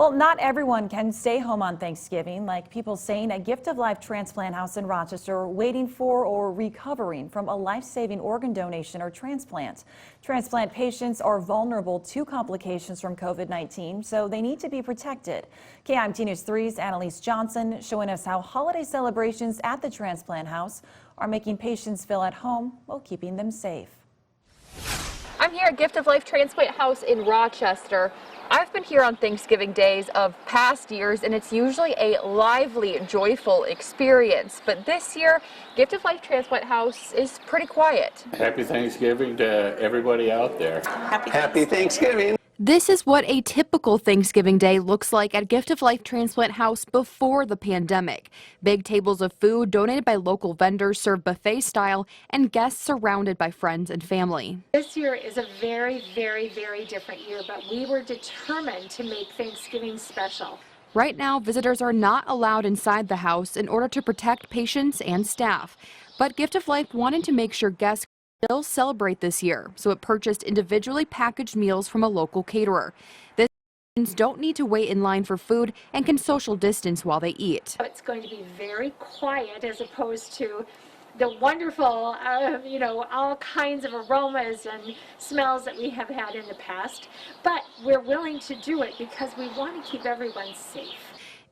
Well, not everyone can stay home on Thanksgiving, like people staying at Gift of Life Transplant House in Rochester, waiting for or recovering from a life-saving organ donation or transplant. Transplant patients are vulnerable to complications from COVID-19, so they need to be protected. KIMT News 3's Annalise Johnson showing us how holiday celebrations at the Transplant House are making patients feel at home while keeping them safe. I'm here at Gift of Life Transplant House in Rochester. I've been here on Thanksgiving days of past years, and it's usually a lively, joyful experience. But this year, Gift of Life Transplant House is pretty quiet. Happy Thanksgiving to everybody out there. Happy Thanksgiving. This is what a typical Thanksgiving day looks like at Gift of Life Transplant House before the pandemic. Big tables of food donated by local vendors served buffet style, and guests surrounded by friends and family. This year is a very, very, very different year, but we were determined to make Thanksgiving special. Right now, visitors are not allowed inside the house in order to protect patients and staff. But Gift of Life wanted to make sure guests still celebrate this year, so it purchased individually packaged meals from a local caterer. This means don't need to wait in line for food and can social distance while they eat. It's going to be very quiet as opposed to the wonderful, all kinds of aromas and smells that we have had in the past. But we're willing to do it because we want to keep everyone safe.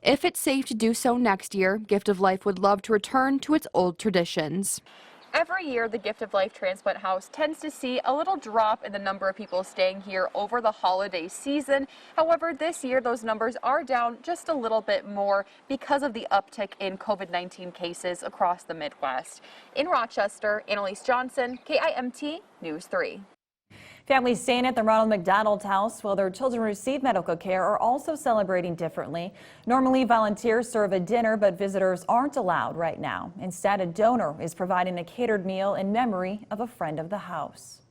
If it's safe to do so next year, Gift of Life would love to return to its old traditions. Every year, the Gift of Life Transplant House tends to see a little drop in the number of people staying here over the holiday season. However, this year, those numbers are down just a little bit more because of the uptick in COVID-19 cases across the Midwest. In Rochester, Annalise Johnson, KIMT News 3. Families staying at the Ronald McDonald House while their children receive medical care are also celebrating differently. Normally, volunteers serve a dinner, but visitors aren't allowed right now. Instead, a donor is providing a catered meal in memory of a friend of the house.